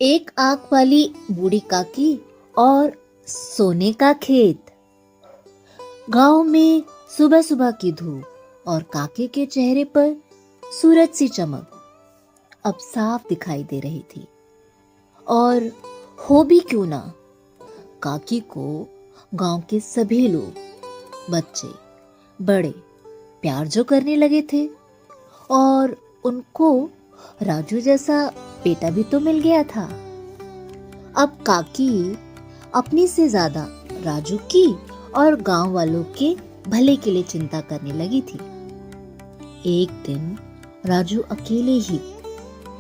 एक आंख वाली बूढ़ी काकी और सोने का खेत। गांव में सुबह सुबह की धूप और काके के चेहरे पर सूरज सी चमक अब साफ दिखाई दे रही थी। और हो भी क्यों ना, काकी को गांव के सभी लोग, बच्चे बड़े, प्यार जो करने लगे थे। और उनको राजू जैसा बेटा भी तो मिल गया था। अब काकी अपनी से ज्यादा राजू की और गांव वालों के भले के लिए चिंता करने लगी थी। एक दिन राजू अकेले ही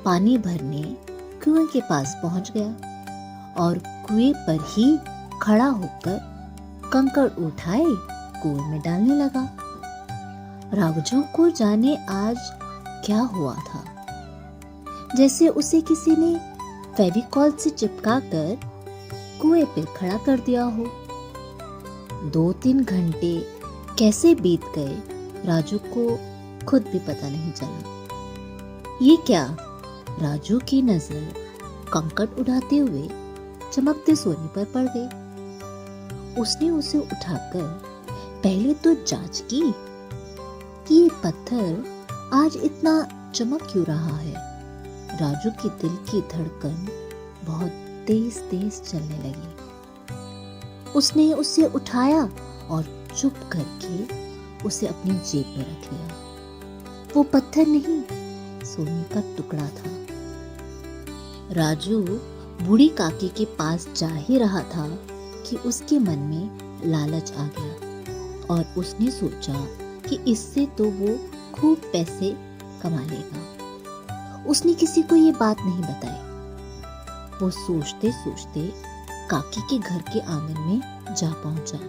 पानी भरने कुएं के पास पहुंच गया और कुएं पर ही खड़ा होकर कंकड़ उठाए कुएं में डालने लगा। राजू को जाने आज क्या हुआ था, जैसे उसे किसी ने फेविकॉल से चिपकाकर कुएं पे खड़ा कर दिया हो। 2-3 घंटे कैसे बीत गए राजू को खुद भी पता नहीं चला। ये क्या, राजू की नजर कंकड़ उड़ाते हुए चमकते सोने पर पड़ गई। उसने उसे उठाकर पहले तो जांच की कि ये पत्थर आज इतना चमक क्यों रहा है। राजू के दिल की धड़कन बहुत तेज तेज चलने लगी। उसने उसे उठाया और चुप करके उसे अपनी जेब में रख लिया। वो पत्थर नहीं, सोने का टुकड़ा था। राजू बूढ़ी काकी के पास जा ही रहा था कि उसके मन में लालच आ गया और उसने सोचा कि इससे तो वो खूब पैसे कमा लेगा। उसने किसी को ये बात नहीं बताई। वो सोचते सोचते काकी के घर के आंगन में जा पहुंचा।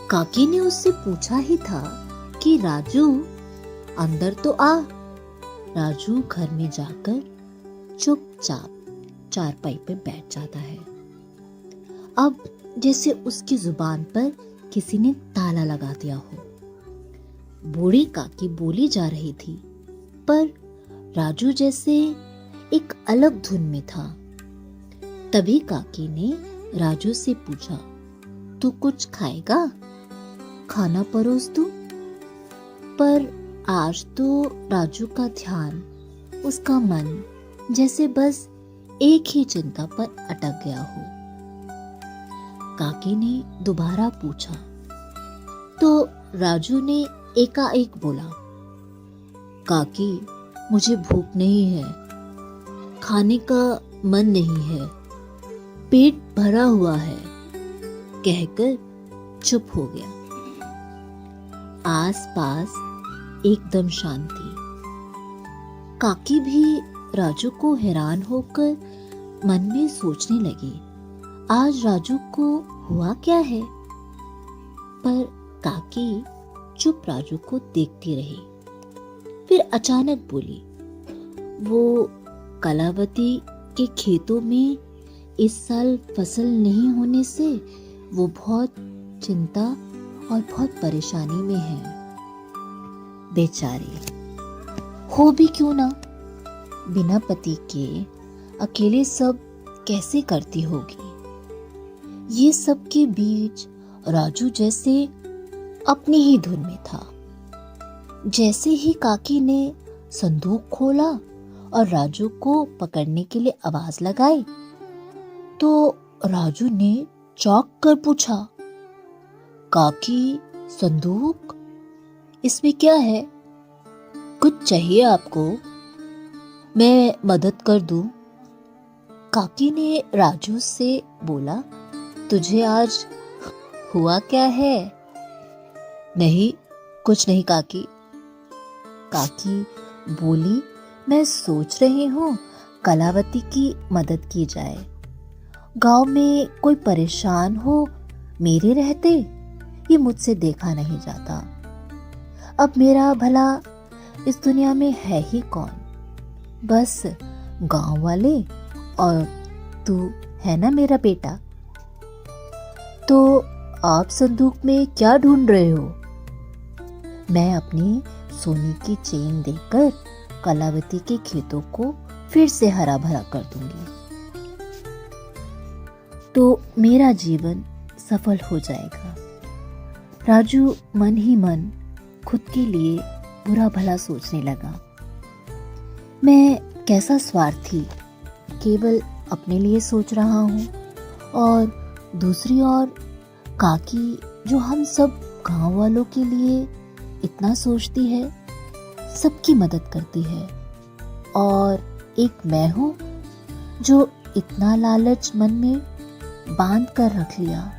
काकी ने उससे पूछा ही था कि राजू अंदर तो आ। राजू घर में जाकर चुपचाप चारपाई पे बैठ जाता है। अब जैसे उसकी जुबान पर किसी ने ताला लगा दिया हो। बूढ़ी काकी बोली जा रही थी, पर राजू जैसे एक अलग धुन में था। तभी काकी ने राजू से पूछा, तू कुछ खाएगा? खाना परोस दूं? पर आज तो राजू का ध्यान, उसका मन जैसे बस एक ही चिंता पर अटक गया हो। काकी ने दोबारा पूछा तो राजू ने एकाएक बोला, काकी मुझे भूख नहीं है, खाने का मन नहीं है, पेट भरा हुआ है, कहकर चुप हो गया। आसपास एकदम शांति। काकी भी राजू को हैरान होकर मन में सोचने लगी, आज राजू को हुआ क्या है। पर काकी चुप राजू को देखती रही। फिर अचानक बोली, वो कलावती के खेतों में इस साल फसल नहीं होने से वो बहुत चिंता और बहुत परेशानी में है। बेचारी, हो भी क्यों ना, बिना पति के अकेले सब कैसे करती होगी। ये सब के बीच राजू जैसे अपनी ही धुन में था। जैसे ही काकी ने संदूक खोला और राजू को पकड़ने के लिए आवाज लगाई, तो राजू ने चौंक कर पूछा, काकी संदूक, इसमें क्या है? कुछ चाहिए आपको? मैं मदद कर दूं? काकी ने राजू से बोला, तुझे आज हुआ क्या है? नहीं, कुछ नहीं काकी। काकी बोली, मैं सोच रही हूँ कलावती की मदद की जाए। गांव में कोई परेशान हो मेरे रहते, ये मुझसे देखा नहीं जाता। अब मेरा भला इस दुनिया में है ही कौन? बस गांव वाले और तू है ना मेरा बेटा। तो आप संदूक में क्या ढूंढ रहे हो? मैं अपनी सोने की चेन देकर कलावती के खेतों को फिर से हरा भरा कर दूंगी तो मेरा जीवन सफल हो जाएगा। राजू मन ही मन खुद के लिए बुरा भला सोचने लगा। मैं कैसा स्वार्थी, केवल अपने लिए सोच रहा हूँ, और दूसरी ओर काकी जो हम सब गांव वालों के लिए इतना सोचती है, सबकी मदद करती है, और एक मैं हूँ जो इतना लालच मन में बांध कर रख लिया।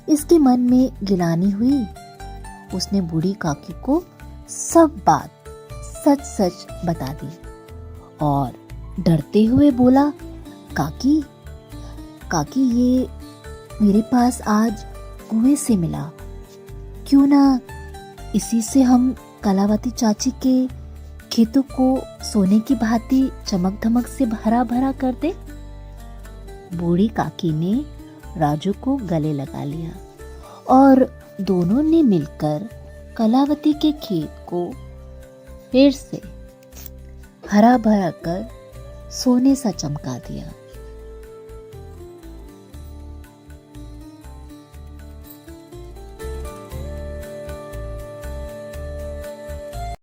इसके मन में गिलानी हुई। उसने बूढ़ी काकी को सब बात सच सच बता दी और डरते हुए बोला, काकी काकी, ये मेरे पास आज कुएं से मिला, क्यों ना इसी से हम कलावती चाची के खेतों को सोने की भांति चमक धमक से भरा भरा कर दे। बूढ़ी काकी ने राजू को गले लगा लिया और दोनों ने मिलकर कलावती के खेत को फिर से हरा भरा कर सोने सा चमका दिया।